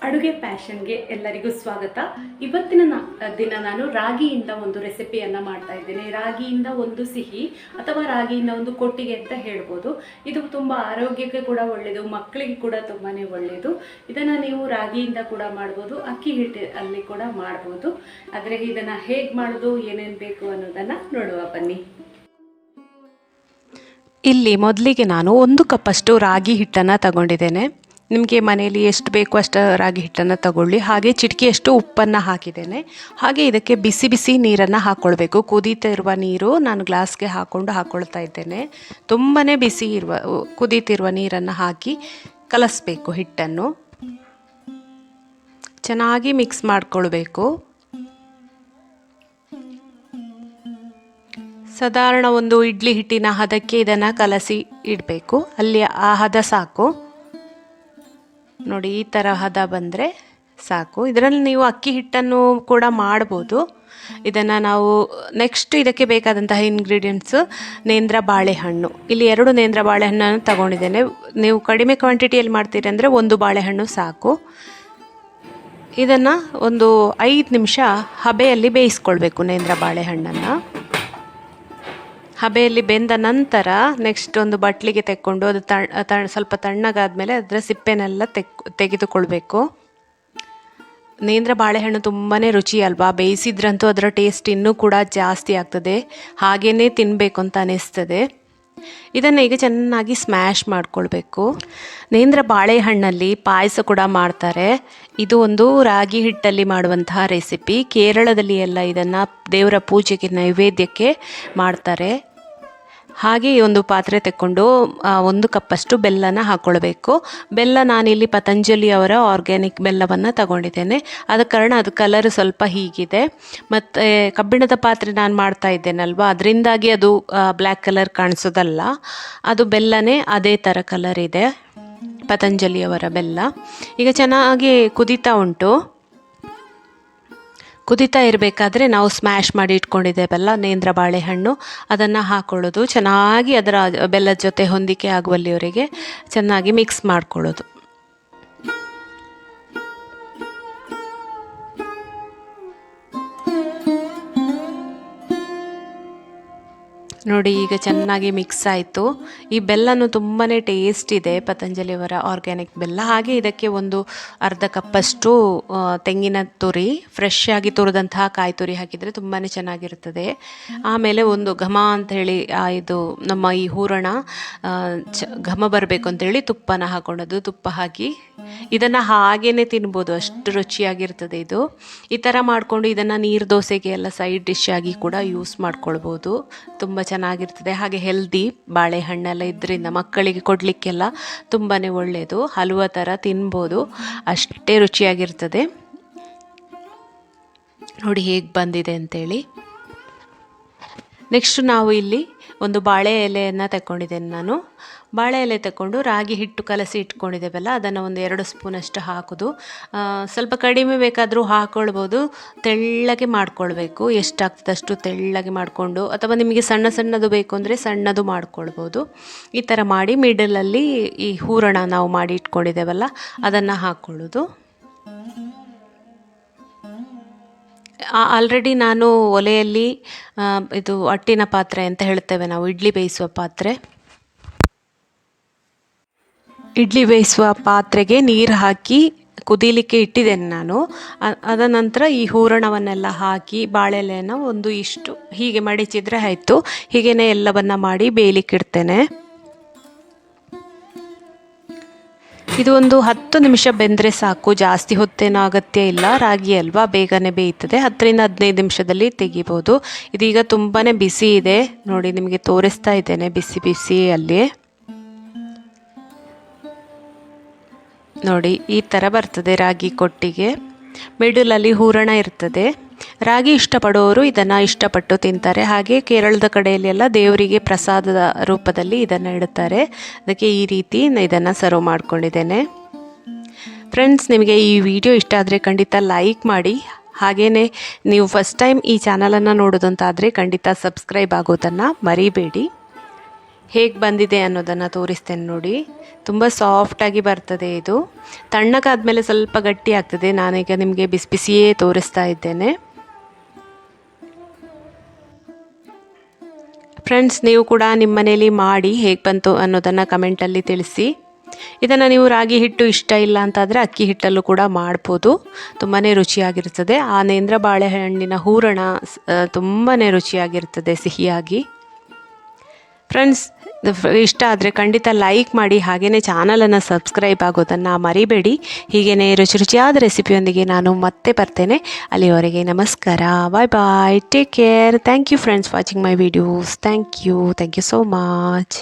ಅಡುಗೆ ಪ್ಯಾಷನ್ಗೆ ಎಲ್ಲರಿಗೂ ಸ್ವಾಗತ. ಇವತ್ತಿನ ದಿನ ನಾನು ರಾಗಿಯಿಂದ ಒಂದು ರೆಸಿಪಿಯನ್ನು ಮಾಡ್ತಾ ಇದ್ದೇನೆ. ರಾಗಿಯಿಂದ ಒಂದು ಸಿಹಿ ಅಥವಾ ರಾಗಿಯಿಂದ ಒಂದು ಕೊಟ್ಟಿಗೆ ಅಂತ ಹೇಳ್ಬೋದು. ಇದು ತುಂಬ ಆರೋಗ್ಯಕ್ಕೆ ಕೂಡ ಒಳ್ಳೆಯದು, ಮಕ್ಕಳಿಗೆ ಕೂಡ ತುಂಬಾ ಒಳ್ಳೆಯದು. ಇದನ್ನು ನೀವು ರಾಗಿಯಿಂದ ಕೂಡ ಮಾಡ್ಬೋದು, ಅಕ್ಕಿ ಹಿಟ್ಟಲ್ಲಿ ಕೂಡ ಮಾಡ್ಬೋದು. ಆದರೆ ಇದನ್ನು ಹೇಗೆ ಮಾಡೋದು, ಏನೇನು ಬೇಕು ಅನ್ನೋದನ್ನು ನೋಡುವ ಬನ್ನಿ. ಇಲ್ಲಿ ಮೊದಲಿಗೆ ನಾನು 1 ಕಪ್ಪಷ್ಟು ರಾಗಿ ಹಿಟ್ಟನ್ನು ತಗೊಂಡಿದ್ದೇನೆ. ನಿಮಗೆ ಮನೆಯಲ್ಲಿ ಎಷ್ಟು ಬೇಕು ಅಷ್ಟು ರಾಗಿ ಹಿಟ್ಟನ್ನು ತಗೊಳ್ಳಿ. ಹಾಗೆ ಚಿಟಿಕೆಯಷ್ಟು ಉಪ್ಪನ್ನು ಹಾಕಿದ್ದೇನೆ. ಹಾಗೆ ಇದಕ್ಕೆ ಬಿಸಿ ಬಿಸಿ ನೀರನ್ನು ಹಾಕ್ಕೊಳ್ಬೇಕು. ಕುದೀತಿರುವ ನೀರು ನಾನು ಗ್ಲಾಸ್ಗೆ ಹಾಕ್ಕೊಳ್ತಾ ಇದ್ದೇನೆ. ತುಂಬಾ ಬಿಸಿ ಕುದೀತಿರುವ ನೀರನ್ನು ಹಾಕಿ ಕಲಸಬೇಕು. ಹಿಟ್ಟನ್ನು ಚೆನ್ನಾಗಿ ಮಿಕ್ಸ್ ಮಾಡಿಕೊಳ್ಬೇಕು. ಸಾಧಾರಣ ಒಂದು ಇಡ್ಲಿ ಹಿಟ್ಟಿನ ಹದಕ್ಕೆ ಇದನ್ನು ಕಲಸಿ ಇಡಬೇಕು. ಅಲ್ಲಿ ಆ ಹದ ಸಾಕು ನೋಡಿ. ಈ ಥರ ಹದ ಬಂದರೆ ಸಾಕು. ಇದರಲ್ಲಿ ನೀವು ಅಕ್ಕಿ ಹಿಟ್ಟನ್ನು ಕೂಡ ಮಾಡ್ಬೋದು. ಇದನ್ನು ನಾವು ನೆಕ್ಸ್ಟ್ ಇದಕ್ಕೆ ಬೇಕಾದಂತಹ ಇಂಗ್ರೀಡಿಯೆಂಟ್ಸು ನೇಂದ್ರ ಬಾಳೆಹಣ್ಣು. ಇಲ್ಲಿ 2 ನೇಂದ್ರ ಬಾಳೆಹಣ್ಣನ್ನು ತಗೊಂಡಿದ್ದೇನೆ. ನೀವು ಕಡಿಮೆ ಕ್ವಾಂಟಿಟಿಯಲ್ಲಿ ಮಾಡ್ತೀರಿ ಅಂದರೆ 1 ಬಾಳೆಹಣ್ಣು ಸಾಕು. ಇದನ್ನು ಒಂದು 5 ನಿಮಿಷ ಹಬೆಯಲ್ಲಿ ಬೇಯಿಸ್ಕೊಳ್ಬೇಕು. ನೇಂದ್ರ ಬಾಳೆಹಣ್ಣನ್ನು ಹಬೆಯಲ್ಲಿ ಬೆಂದ ನಂತರ ನೆಕ್ಸ್ಟ್ ಒಂದು ಬಟ್ಲಿಗೆ ತೆಕ್ಕೊಂಡು ಅದು ಸ್ವಲ್ಪ ತಣ್ಣಗಾದ್ಮೇಲೆ ಅದರ ಸಿಪ್ಪೆನೆಲ್ಲ ತೆಗೆದುಕೊಳ್ಬೇಕು. ನೇಂದ್ರ ಬಾಳೆಹಣ್ಣು ತುಂಬಾ ರುಚಿ ಅಲ್ವಾ. ಬೇಯಿಸಿದ್ರಂತೂ ಅದರ ಟೇಸ್ಟ್ ಇನ್ನೂ ಕೂಡ ಜಾಸ್ತಿ ಆಗ್ತದೆ. ಹಾಗೇ ತಿನ್ನಬೇಕು ಅಂತ ಅನಿಸ್ತದೆ. ಇದನ್ನು ಈಗ ಚೆನ್ನಾಗಿ ಸ್ಮ್ಯಾಶ್ ಮಾಡ್ಕೊಳ್ಬೇಕು. ನೇಂದ್ರ ಬಾಳೆಹಣ್ಣಲ್ಲಿ ಪಾಯಸ ಕೂಡ ಮಾಡ್ತಾರೆ. ಇದು ಒಂದು ರಾಗಿ ಹಿಟ್ಟಲ್ಲಿ ಮಾಡುವಂತಹ ರೆಸಿಪಿ. ಕೇರಳದಲ್ಲಿ ಎಲ್ಲ ಇದನ್ನು ದೇವರ ಪೂಜೆಗೆ ನೈವೇದ್ಯಕ್ಕೆ ಮಾಡ್ತಾರೆ. ಹಾಗೆ ಒಂದು ಪಾತ್ರೆ ತೆಕ್ಕೊಂಡು 1 ಕಪ್ಪಷ್ಟು ಬೆಲ್ಲನ ಹಾಕ್ಕೊಳ್ಬೇಕು. ಬೆಲ್ಲ ನಾನಿಲ್ಲಿ ಪತಂಜಲಿ ಅವರ ಆರ್ಗ್ಯಾನಿಕ್ ಬೆಲ್ಲವನ್ನು ತಗೊಂಡಿದ್ದೇನೆ. ಆದ ಕಾರಣ ಅದು ಕಲರ್ ಸ್ವಲ್ಪ ಹೀಗಿದೆ. ಮತ್ತು ಕಬ್ಬಿಣದ ಪಾತ್ರೆ ನಾನು ಮಾಡ್ತಾ ಇದ್ದೇನಲ್ವ, ಅದರಿಂದಾಗಿ ಅದು ಬ್ಲ್ಯಾಕ್ ಕಲರ್ ಕಾಣಿಸೋದಲ್ಲ. ಅದು ಬೆಲ್ಲನೇ ಅದೇ ಥರ ಕಲರ್ ಇದೆ, ಪತಂಜಲಿಯವರ ಬೆಲ್ಲ. ಈಗ ಚೆನ್ನಾಗಿ ಕುದೀತಾ ಉಂಟು. ಕುದೀತಾ ಇರಬೇಕಾದ್ರೆ ನಾವು ಸ್ಮ್ಯಾಶ್ ಮಾಡಿ ಇಟ್ಕೊಂಡಿದ್ದೇವಲ್ಲ ನೇಂದ್ರ ಬಾಳೆಹಣ್ಣು, ಅದನ್ನು ಹಾಕ್ಕೊಳ್ಳೋದು. ಚೆನ್ನಾಗಿ ಅದರ ಬೆಲ್ಲದ ಜೊತೆ ಹೊಂದಿಕೆ ಆಗುವಲ್ಲಿವರೆಗೆ ಚೆನ್ನಾಗಿ ಮಿಕ್ಸ್ ಮಾಡ್ಕೊಳ್ಳೋದು. ನೋಡಿ ಈಗ ಚೆನ್ನಾಗಿ ಮಿಕ್ಸ್ ಆಯಿತು. ಈ ಬೆಲ್ಲನೂ ತುಂಬಾ ಟೇಸ್ಟ್ ಇದೆ, ಪತಂಜಲಿಯವರ ಆರ್ಗ್ಯಾನಿಕ್ ಬೆಲ್ಲ. ಹಾಗೆ ಇದಕ್ಕೆ ಒಂದು ಅರ್ಧ ಕಪ್ಪಷ್ಟು ತೆಂಗಿನ ತುರಿ, ಫ್ರೆಶ್ ಆಗಿ ತುರಿದಂತಹ ಕಾಯಿ ತುರಿ ಹಾಕಿದರೆ ತುಂಬಾ ಚೆನ್ನಾಗಿರ್ತದೆ. ಆಮೇಲೆ ಒಂದು ಘಮ ಅಂಥೇಳಿ ಇದು ನಮ್ಮ ಈ ಹೂರಣ ಘಮ ಬರಬೇಕು ಅಂಥೇಳಿ ತುಪ್ಪನ ಹಾಕೊಂಡದ್ದು. ತುಪ್ಪ ಹಾಕಿ ಇದನ್ನು ಹಾಗೇ ತಿನ್ಬೋದು, ಅಷ್ಟು ರುಚಿಯಾಗಿರ್ತದೆ ಇದು. ಈ ಥರ ಮಾಡಿಕೊಂಡು ಇದನ್ನು ನೀರು ದೋಸೆಗೆ ಎಲ್ಲ ಸೈಡ್ ಡಿಶ್ ಆಗಿ ಕೂಡ ಯೂಸ್ ಮಾಡ್ಕೊಳ್ಬೋದು. ತುಂಬ ಚೆನ್ನಾಗಿರ್ತದೆ. ಹಾಗೆ ಹೆಲ್ದಿ ಬಾಳೆಹಣ್ಣೆಲ್ಲ ಇದರಿಂದ ಮಕ್ಕಳಿಗೆ ಕೊಡಲಿಕ್ಕೆಲ್ಲ ತುಂಬಾ ಒಳ್ಳೆಯದು. ಹಲುವ ಥರ ತಿನ್ಬೋದು, ಅಷ್ಟೇ ರುಚಿಯಾಗಿರ್ತದೆ. ನೋಡಿ ಹೇಗೆ ಬಂದಿದೆ ಅಂತೇಳಿ. ನೆಕ್ಸ್ಟ್ ನಾವು ಇಲ್ಲಿ ಒಂದು ಬಾಳೆ ಎಲೆಯನ್ನು ತಗೊಂಡಿದ್ದೇನೆ ನಾನು. ಬಾಳೆ ಎಲೆ ತಗೊಂಡು ರಾಗಿ ಹಿಟ್ಟು ಕಲಸಿ ಇಟ್ಕೊಂಡಿದ್ದೇವಲ್ಲ, ಅದನ್ನು ಒಂದು 2 ಸ್ಪೂನಷ್ಟು ಹಾಕೋದು. ಸ್ವಲ್ಪ ಕಡಿಮೆ ಬೇಕಾದರೂ ಹಾಕ್ಕೊಳ್ಬೋದು. ತೆಳ್ಳಗೆ ಮಾಡ್ಕೊಳ್ಬೇಕು. ಎಷ್ಟಾಗ್ತದೆ ಅಷ್ಟು ತೆಳ್ಳಗೆ ಮಾಡಿಕೊಂಡು, ಅಥವಾ ನಿಮಗೆ ಸಣ್ಣ ಸಣ್ಣದು ಬೇಕು ಅಂದರೆ ಸಣ್ಣದು ಮಾಡ್ಕೊಳ್ಬೋದು. ಈ ಥರ ಮಾಡಿ ಮಿಡಲಲ್ಲಿ ಈ ಹೂರಣ ನಾವು ಮಾಡಿ ಇಟ್ಕೊಂಡಿದ್ದೇವಲ್ಲ ಅದನ್ನು ಹಾಕ್ಕೊಳ್ಳೋದು. ಆಲ್ರೆಡಿ ನಾನು ಒಲೆಯಲ್ಲಿ ಇದು ಅಟ್ಟಿನ ಪಾತ್ರೆ ಅಂತ ಹೇಳ್ತೇವೆ ನಾವು, ಇಡ್ಲಿ ಬೇಯಿಸುವ ಪಾತ್ರೆ. ಇಡ್ಲಿ ಬೇಯಿಸುವ ಪಾತ್ರೆಗೆ ನೀರು ಹಾಕಿ ಕುದೀಲಿಕ್ಕೆ ಇಟ್ಟಿದ್ದೇನೆ ನಾನು. ಅದ ನಂತರ ಈ ಹೂರಣವನ್ನೆಲ್ಲ ಹಾಕಿ ಬಾಳೆಲೆಯನ್ನು ಒಂದು ಇಷ್ಟು ಹೀಗೆ ಮಡಿಚಿದರೆ ಆಯಿತು. ಹೀಗೇ ಎಲ್ಲವನ್ನ ಮಾಡಿ ಬೇಯಲಿಕ್ಕೆ ಇಡ್ತೇನೆ. ಇದು ಒಂದು 10 ನಿಮಿಷ ಬೆಂದರೆ ಸಾಕು, ಜಾಸ್ತಿ ಹೊತ್ತೇನೋ ಅಗತ್ಯ ಇಲ್ಲ. ರಾಗಿ ಅಲ್ವಾ, ಬೇಗನೆ ಬೇಯ್ತದೆ. 10 ರಿಂದ 15 ನಿಮಿಷದಲ್ಲಿ ತೆಗಿಬೋದು. ಇದೀಗ ತುಂಬಾ ಬಿಸಿ ಇದೆ ನೋಡಿ, ನಿಮಗೆ ತೋರಿಸ್ತಾ ಇದ್ದೇನೆ ಬಿಸಿ ಬಿಸಿಯಲ್ಲಿ. ನೋಡಿ ಈ ಥರ ಬರ್ತದೆ ರಾಗಿ ಕೊಟ್ಟಿಗೆ. ಮಿಡಲಲ್ಲಿ ಹೂರಣ ಇರ್ತದೆ. ರಾಗಿ ಇಷ್ಟಪಡೋರು ಇದನ್ನು ಇಷ್ಟಪಟ್ಟು ತಿಂತಾರೆ. ಹಾಗೆ ಕೇರಳದ ಕಡೆಯಲ್ಲಿ ಎಲ್ಲ ದೇವರಿಗೆ ಪ್ರಸಾದದ ರೂಪದಲ್ಲಿ ಇದನ್ನು ಇಡುತ್ತಾರೆ. ಅದಕ್ಕೆ ಈ ರೀತಿ ಇದನ್ನು ಸರ್ವ್ ಮಾಡ್ಕೊಂಡಿದ್ದೇನೆ. ಫ್ರೆಂಡ್ಸ್, ನಿಮಗೆ ಈ ವಿಡಿಯೋ ಇಷ್ಟ ಆದರೆ ಖಂಡಿತ ಲೈಕ್ ಮಾಡಿ. ಹಾಗೆಯೇ ನೀವು ಫಸ್ಟ್ ಟೈಮ್ ಈ ಚಾನಲನ್ನು ನೋಡೋದಂತಾದರೆ ಖಂಡಿತ ಸಬ್ಸ್ಕ್ರೈಬ್ ಆಗೋದನ್ನು ಮರಿಬೇಡಿ. ಹೇಗೆ ಬಂದಿದೆ ಅನ್ನೋದನ್ನು ತೋರಿಸ್ತೇನೆ ನೋಡಿ. ತುಂಬ ಸಾಫ್ಟಾಗಿ ಬರ್ತದೆ ಇದು. ತಣ್ಣಗಾದ್ಮೇಲೆ ಸ್ವಲ್ಪ ಗಟ್ಟಿ ಆಗ್ತದೆ. ನಾನೀಗ ನಿಮಗೆ ಬಿಸಿ ಬಿಸಿಯೇ ತೋರಿಸ್ತಾ ಇದ್ದೇನೆ. ಫ್ರೆಂಡ್ಸ್, ನೀವು ಕೂಡ ನಿಮ್ಮ ಮನೇಲಿ ಮಾಡಿ ಹೇಗೆ ಬಂತು ಅನ್ನೋದನ್ನು ಕಮೆಂಟಲ್ಲಿ ತಿಳಿಸಿ. ಇದನ್ನು ನೀವು ರಾಗಿ ಹಿಟ್ಟು ಇಷ್ಟ ಇಲ್ಲ ಅಂತಾದರೆ ಅಕ್ಕಿ ಹಿಟ್ಟಲ್ಲೂ ಕೂಡ ಮಾಡ್ಬೋದು. ತುಂಬಾ ರುಚಿಯಾಗಿರ್ತದೆ. ಆ ನೇಂದ್ರ ಬಾಳೆಹಣ್ಣಿನ ಹೂರಣ ತುಂಬಾ ರುಚಿಯಾಗಿರ್ತದೆ ಸಿಹಿಯಾಗಿ. ಫ್ರೆಂಡ್ಸ್, ಇಷ್ಟ ಆದರೆ ಖಂಡಿತ ಲೈಕ್ ಮಾಡಿ, ಹಾಗೆಯೇ ಚಾನಲನ್ನು ಸಬ್ಸ್ಕ್ರೈಬ್ ಆಗೋದನ್ನು ಮರಿಬೇಡಿ. ಹೀಗೆಯೇ ರುಚಿ ರುಚಿಯಾದ ರೆಸಿಪಿಯೊಂದಿಗೆ ನಾನು ಮತ್ತೆ ಬರ್ತೇನೆ. ಅಲ್ಲಿವರೆಗೆ ನಮಸ್ಕಾರ. Bye bye. Take care. Thank you friends watching my videos. Thank you so much.